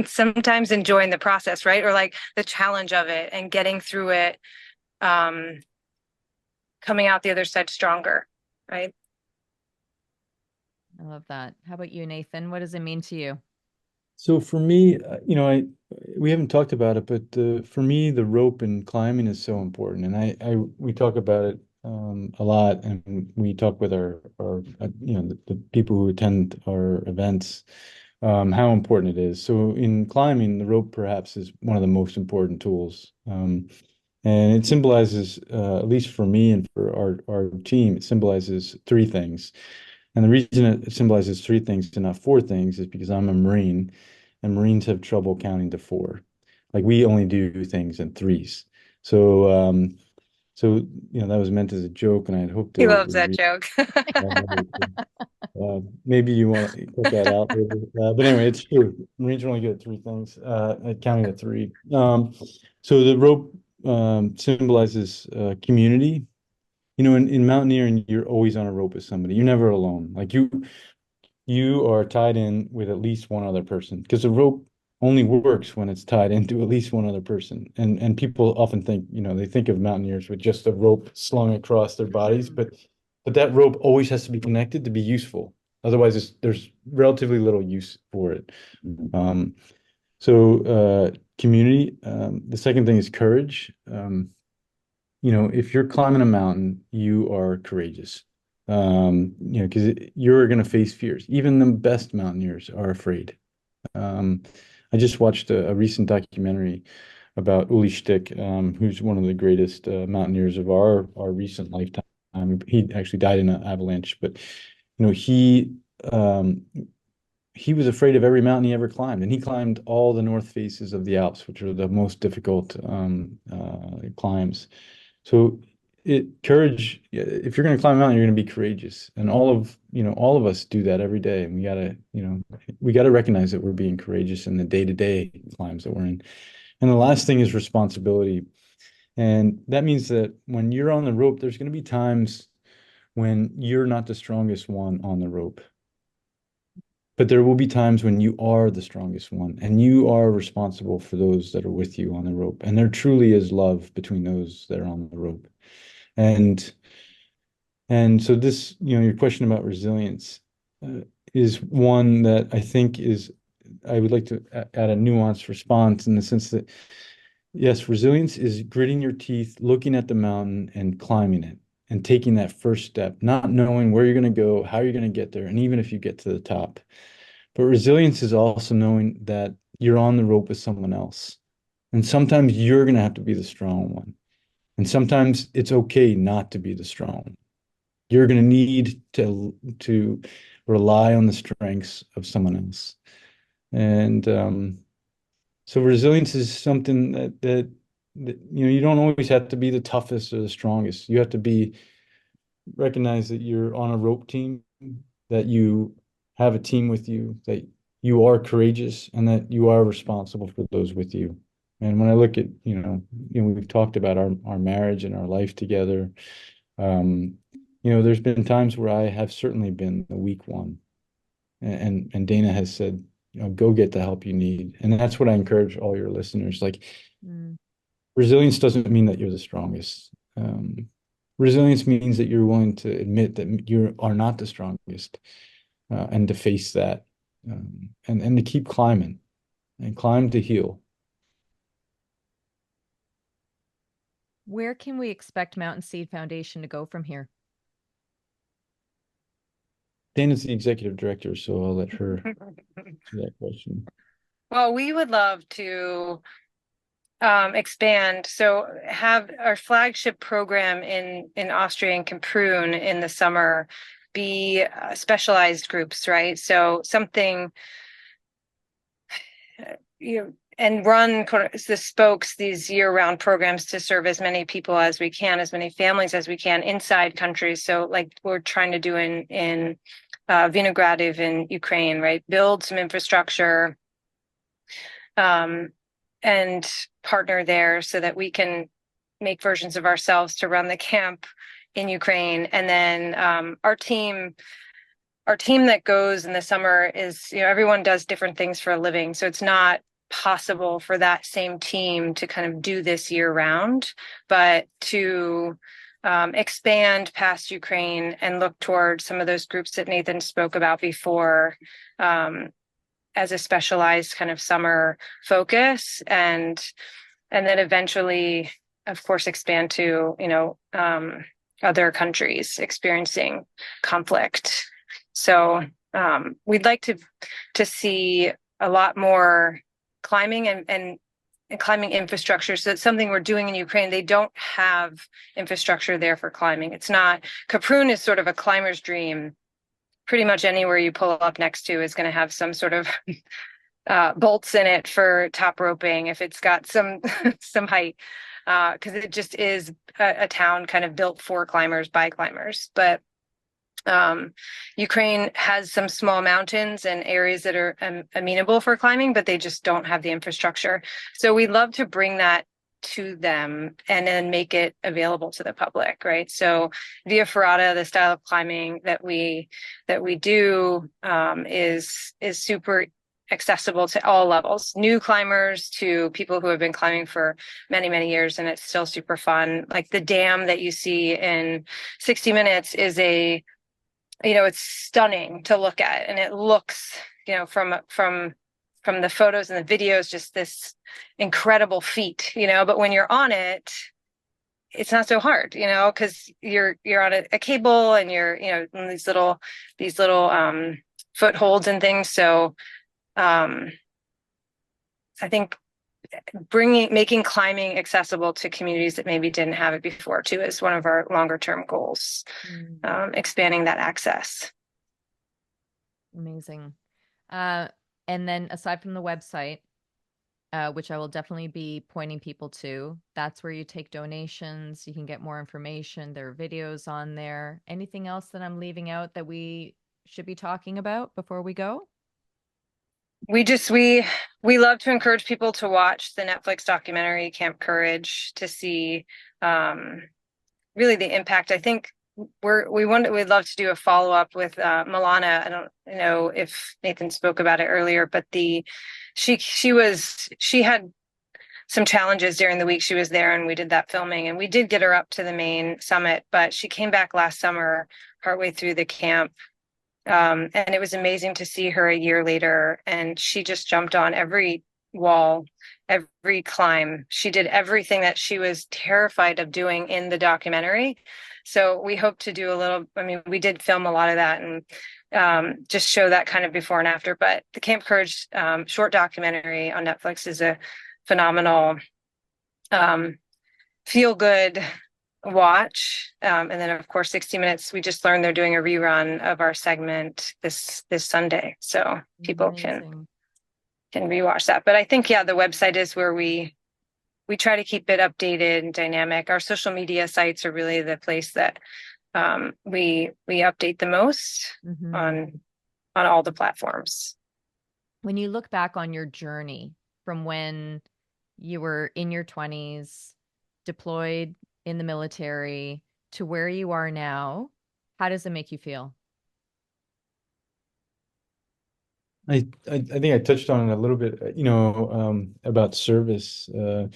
sometimes enjoying the process, right? Or like the challenge of it and getting through it, coming out the other side stronger, right? I love that. How about you, Nathan? What does it mean to you? So for me, we haven't talked about it, but for me, the rope and climbing is so important, and we talk about it a lot, and we talk with our the people who attend our events, how important it is. So in climbing, the rope perhaps is one of the most important tools, and it symbolizes, at least for me and for our team, it symbolizes 3 things. And the reason it symbolizes 3 things and not 4 things is because I'm a Marine, and Marines have trouble counting to 4. Like we only do things in threes. So, that was meant as a joke, and I had hoped He to. loves that joke. Maybe you want to cut that out later. But anyway, it's true. Marines are only good at 3 things, at counting to 3. So the rope symbolizes community. In mountaineering, you're always on a rope with somebody. You're never alone. Like you are tied in with at least one other person, because the rope only works when it's tied into at least one other person. And people often think, they think of mountaineers with just a rope slung across their bodies, but that rope always has to be connected to be useful. Otherwise, there's relatively little use for it. Community. The second thing is courage. If you're climbing a mountain, you are courageous. Because you're going to face fears. Even the best mountaineers are afraid. I just watched a recent documentary about Uli Stick, who's one of the greatest mountaineers of our recent lifetime. He actually died in an avalanche, but he was afraid of every mountain he ever climbed, and he climbed all the north faces of the Alps, which are the most difficult climbs. So courage, if you're going to climb a mountain, you're going to be courageous. And all of us do that every day. And we gotta recognize that we're being courageous in the day-to-day climbs that we're in. And the last thing is responsibility. And that means that when you're on the rope, there's going to be times when you're not the strongest one on the rope. But there will be times when you are the strongest one, and you are responsible for those that are with you on the rope. And there truly is love between those that are on the rope. And so this, your question about resilience is one that I think I would like to add a nuanced response, in the sense that, yes, resilience is gritting your teeth, looking at the mountain and climbing it, and taking that first step, not knowing where you're going to go, how you're going to get there, and even if you get to the top. But resilience is also knowing that you're on the rope with someone else. And sometimes you're going to have to be the strong one. And sometimes it's okay not to be the strong one. You're going to need to rely on the strengths of someone else. And so resilience is something that you don't always have to be the toughest or the strongest. You have to recognize that you're on a rope team, that you have a team with you, that you are courageous, and that you are responsible for those with you. And when I look at, we've talked about our marriage and our life together. Um, there's been times where I have certainly been the weak one. And Dana has said, go get the help you need. And that's what I encourage all your listeners. Like, Mm. resilience doesn't mean that you're the strongest. Resilience means that you're willing to admit that you are not the strongest, and to face that, and to keep climbing and climb to heal. Where can we expect Mountain Seed Foundation to go from here? Dana's the executive director, so I'll let her answer that question. Well, we would love to expand. So have our flagship program in Austria and Kaprun in the summer be specialized groups, right? So something, and run the spokes, these year-round programs to serve as many people as we can, as many families as we can inside countries. So like we're trying to do in Vinogradov in Ukraine, right? Build some infrastructure, and partner there so that we can make versions of ourselves to run the camp in Ukraine. And then our team that goes in the summer is, everyone does different things for a living. So it's not possible for that same team to kind of do this year round, but to expand past Ukraine and look towards some of those groups that Nathan spoke about before, as a specialized kind of summer focus, and then eventually, of course, expand to, other countries experiencing conflict. So we'd like to see a lot more climbing and climbing infrastructure. So it's something we're doing in Ukraine. They don't have infrastructure there for climbing. It's not, Kaprun is sort of a climber's dream. Pretty much anywhere you pull up next to is going to have some sort of bolts in it for top roping if it's got some some height, because it just is a town kind of built for climbers by climbers. But Ukraine has some small mountains and areas that are amenable for climbing, but they just don't have the infrastructure. So we'd love to bring that to them and then make it available to the public, right? So Via Ferrata, the style of climbing that we do, is super accessible to all levels, new climbers to people who have been climbing for many, many years, and it's still super fun. Like the dam that you see in 60 Minutes is it's stunning to look at, and it looks, from the photos and the videos, just this incredible feat, but when you're on it, it's not so hard, because you're on a cable and you're, in these little footholds and things. So I think making climbing accessible to communities that maybe didn't have it before too is one of our longer term goals. Expanding that access. Amazing. And then aside from the website, which I will definitely be pointing people to, that's where you take donations. You can get more information. There are videos on there. Anything else that I'm leaving out that we should be talking about before we go? We love to encourage people to watch the Netflix documentary Camp Courage to see really the impact. I think we'd love to do a follow-up with Milana. I don't know if Nathan spoke about it earlier, but she had some challenges during the week she was there, and we did that filming, and we did get her up to the main summit, but she came back last summer partway through the camp. And it was amazing to see her a year later, and she just jumped on every wall, every climb. She did everything that she was terrified of doing in the documentary. So we hope to do we did film a lot of that and just show that kind of before and after. But the Camp Courage short documentary on Netflix is a phenomenal feel-good watch. And then of course 60 Minutes, we just learned they're doing a rerun of our segment this Sunday, so people can rewatch that. But I think the website is where we we try to keep it updated and dynamic. Our social media sites are really the place that we update the most on all the platforms. When you look back on your journey from when you were in your 20s, deployed in the military to where you are now, how does it make you feel? I think I touched on it a little bit, about service. I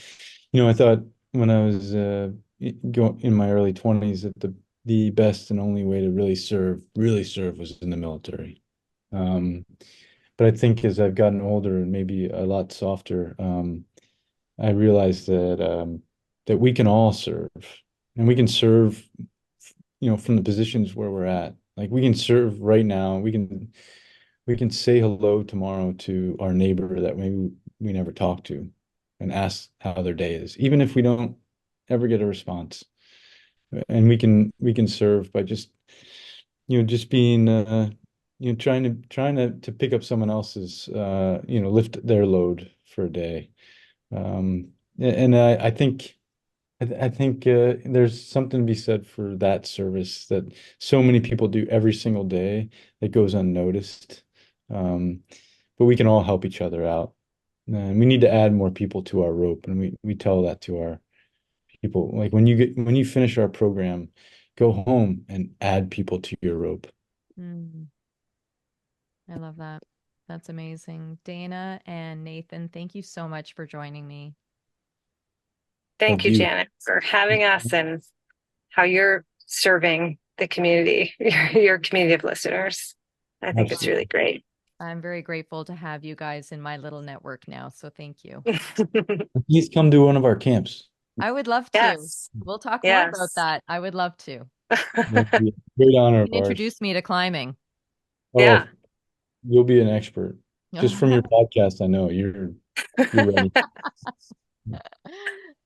thought when I was going in my early 20s that the best and only way to really serve was in the military. Um, but I think as I've gotten older and maybe a lot softer, I realized that we can all serve, and we can serve, from the positions where we're at. Like we can serve right now. We can say hello tomorrow to our neighbor that maybe we never talked to and ask how their day is, even if we don't ever get a response. And we can serve by just being trying to pick up someone else's lift their load for a day. And I think there's something to be said for that service that so many people do every single day that goes unnoticed. Um, but we can all help each other out. And we need to add more people to our rope, and we tell that to our people. Like when you finish our program, go home and add people to your rope. Mm, I love that. That's amazing. Dana and Nathan, thank you so much for joining me. Thank Thank you, you. Janet, for having us and how you're serving the community, your community of listeners. I think it's Absolutely. really great. I'm very grateful to have you guys in my little network now, so thank you. Please come to one of our camps. I would love to. Yes. We'll talk more about Yes. that. I would love to. That'd be a great honor You of can ours. introduce me to climbing. Yeah. Oh, you'll be an expert. Just from your podcast, I know you're ready.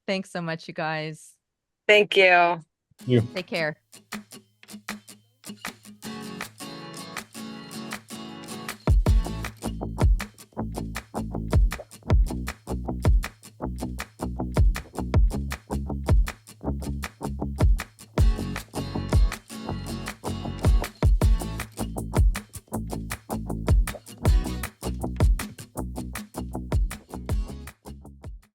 Thanks so much, you guys. Thank you. You. Take care.